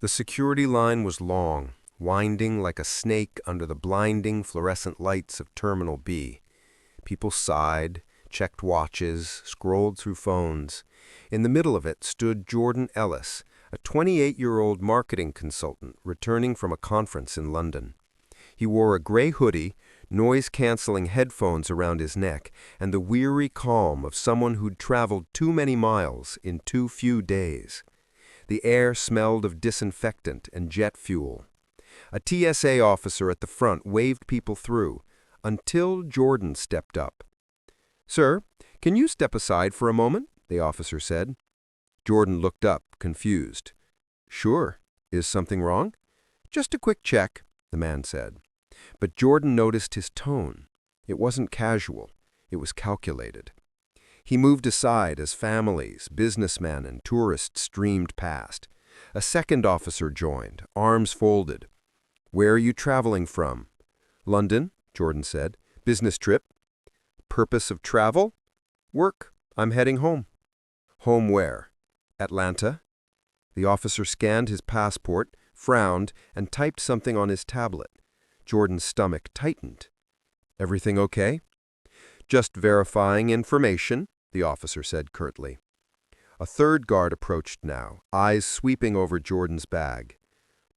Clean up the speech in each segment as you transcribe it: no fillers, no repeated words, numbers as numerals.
The security line was long, winding like a snake under the blinding fluorescent lights of Terminal B. People sighed, checked watches, scrolled through phones. In the middle of it stood Jordan Ellis, a 28-year-old marketing consultant returning from a conference in London. He wore a gray hoodie, noise-canceling headphones around his neck, and the weary calm of someone who'd traveled too many miles in too few days. The air smelled of disinfectant and jet fuel. A TSA officer at the front waved people through, until Jordan stepped up. "Sir, can you step aside for a moment?" the officer said. Jordan looked up, confused. "Sure. Is something wrong?" "Just a quick check," the man said. But Jordan noticed his tone. It wasn't casual. It was calculated. He moved aside as families, businessmen, and tourists streamed past. A second officer joined, arms folded. "Where are you traveling from?" "London," Jordan said. "Business trip." "Purpose of travel?" "Work. I'm heading home." "Home where?" "Atlanta." The officer scanned his passport, frowned, and typed something on his tablet. Jordan's stomach tightened. "Everything okay?" "Just verifying information," the officer said curtly. A third guard approached now, eyes sweeping over Jordan's bag.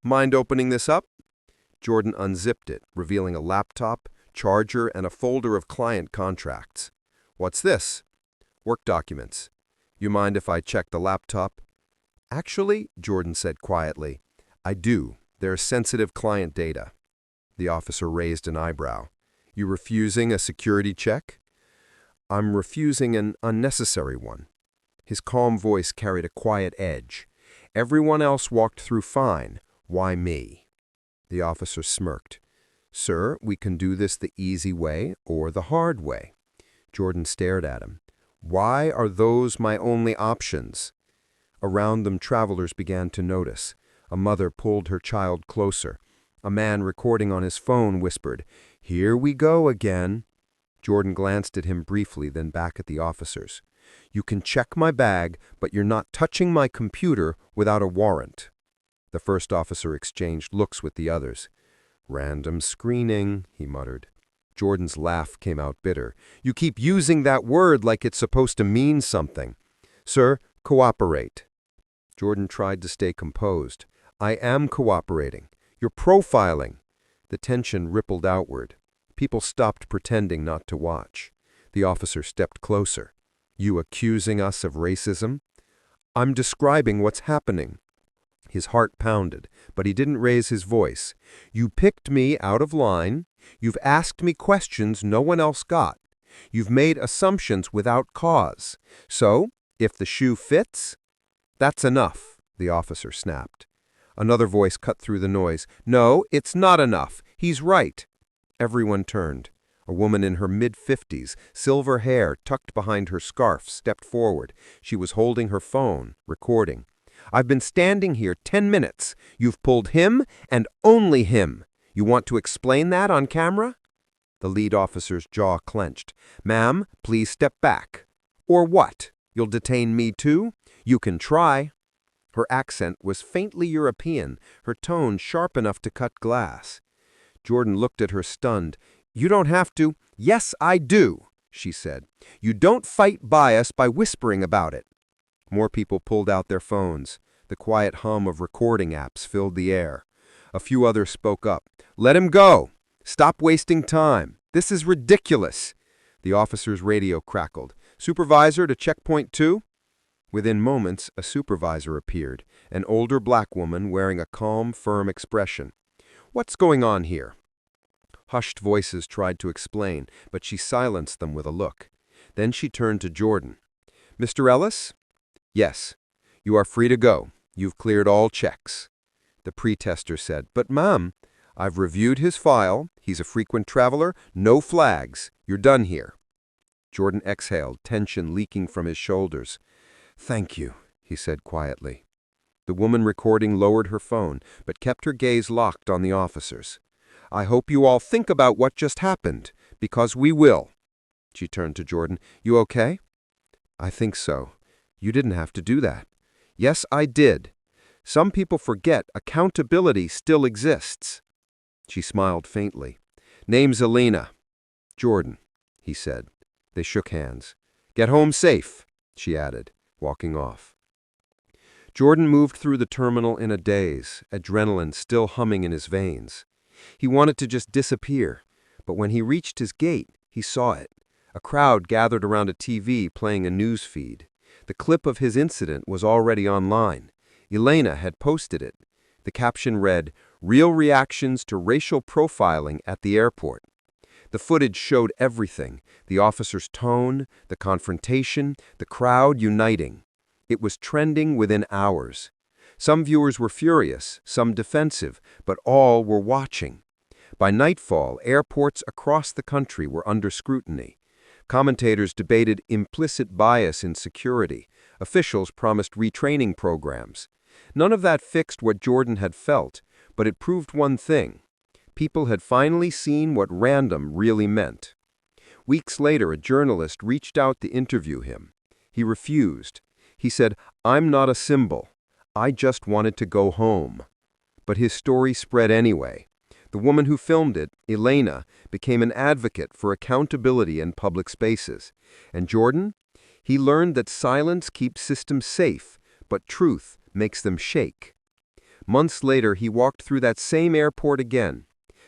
"Mind opening this up?" Jordan unzipped it, revealing a laptop, charger, and a folder of client contracts. "What's this?" "Work documents." "You mind if I check the laptop?" "Actually," Jordan said quietly, "I do. There's sensitive client data." The officer raised an eyebrow. "You refusing a security check?" "I'm refusing an unnecessary one." His calm voice carried a quiet edge. "Everyone else walked through fine. Why me?" The officer smirked. "Sir, we can do this the easy way or the hard way." Jordan stared at him. "Why are those my only options?" Around them, travelers began to notice. A mother pulled her child closer. A man recording on his phone whispered, "Here we go again." Jordan glanced at him briefly, then back at the officers. "You can check my bag, but you're not touching my computer without a warrant." The first officer exchanged looks with the others. "Random screening," he muttered. Jordan's laugh came out bitter. "You keep using that word like it's supposed to mean something." "Sir, cooperate." Jordan tried to stay composed. "I am cooperating. You're profiling." The tension rippled outward. People stopped pretending not to watch. The officer stepped closer. "You accusing us of racism?" "I'm describing what's happening." His heart pounded, but he didn't raise his voice. "You picked me out of line. You've asked me questions no one else got. You've made assumptions without cause. So, if the shoe fits—" "That's enough," the officer snapped. Another voice cut through the noise. "No, it's not enough. He's right." Everyone turned. A woman in her mid-50s, silver hair tucked behind her scarf, stepped forward. She was holding her phone, recording. "I've been standing here 10 minutes. You've pulled him and only him. You want to explain that on camera?" The lead officer's jaw clenched. "Ma'am, please step back." "Or what? You'll detain me too?" "You can try." Her accent was faintly European, her tone sharp enough to cut glass. Jordan looked at her stunned. "You don't have to." "Yes, I do," she said. "You don't fight bias by whispering about it." More people pulled out their phones. The quiet hum of recording apps filled the air. A few others spoke up. "Let him go. Stop wasting time. This is ridiculous." The officer's radio crackled. "Supervisor to checkpoint 2?" Within moments, a supervisor appeared, an older black woman wearing a calm, firm expression. "What's going on here?" Hushed voices tried to explain, but she silenced them with a look. Then she turned to Jordan. "Mr. Ellis?" "Yes. You are free to go. You've cleared all checks." The pretester said, "But ma'am, I've reviewed his file. He's a frequent traveler. No flags. You're done here." Jordan exhaled, tension leaking from his shoulders. "Thank you," he said quietly. The woman recording lowered her phone, but kept her gaze locked on the officers. "I hope you all think about what just happened, because we will." She turned to Jordan. "You okay?" "I think so. You didn't have to do that." "Yes, I did." Some people forget accountability still exists." She smiled faintly. "Name's Elena." "Jordan," he said. They shook hands. "Get home safe," she added, walking off. Jordan moved through the terminal in a daze, adrenaline still humming in his veins. He wanted to just disappear, but when he reached his gate, he saw it. A crowd gathered around a TV playing a news feed. The clip of his incident was already online. Elena had posted it. The caption read, "Real reactions to racial profiling at the airport." The footage showed everything: the officer's tone, the confrontation, the crowd uniting. It was trending within hours. Some viewers were furious, some defensive, but all were watching. By nightfall, airports across the country were under scrutiny. Commentators debated implicit bias in security. Officials promised retraining programs. None of that fixed what Jordan had felt, but it proved one thing: people had finally seen what random really meant. Weeks later, a journalist reached out to interview him. He refused. He said, "I'm not a symbol. I just wanted to go home." But his story spread anyway. The woman who filmed it, Elena, became an advocate for accountability in public spaces. And Jordan? He learned that silence keeps systems safe, but truth makes them shake. Months later, he walked through that same airport again.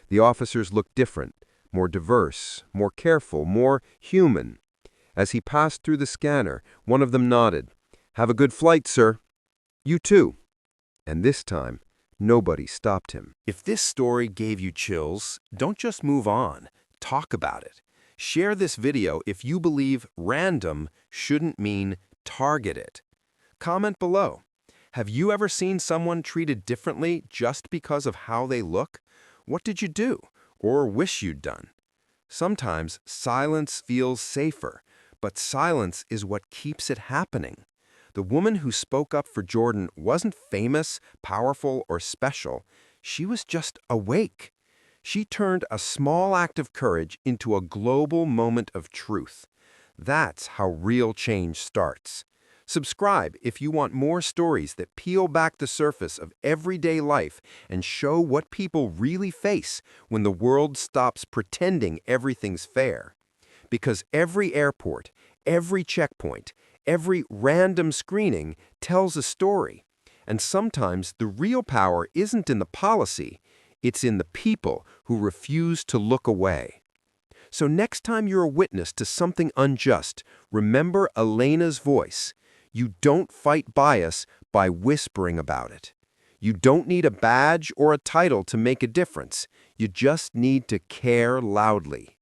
The officers looked different, more diverse, more careful, more human. As he passed through the scanner, one of them nodded. "Have a good flight, sir." "You too." And this time, nobody stopped him. If this story gave you chills, don't just move on. Talk about it. Share this video if you believe random shouldn't mean targeted. Comment below. Have you ever seen someone treated differently just because of how they look? What did you do or wish you'd done? Sometimes silence feels safer, but silence is what keeps it happening. The woman who spoke up for Jordan wasn't famous, powerful, or special. She was just awake. She turned a small act of courage into a global moment of truth. That's how real change starts. Subscribe if you want more stories that peel back the surface of everyday life and show what people really face when the world stops pretending everything's fair. Because every airport, every checkpoint, every random screening tells a story. And sometimes the real power isn't in the policy, it's in the people who refuse to look away. So next time you're a witness to something unjust, remember Elena's voice. You don't fight bias by whispering about it. You don't need a badge or a title to make a difference. You just need to care loudly.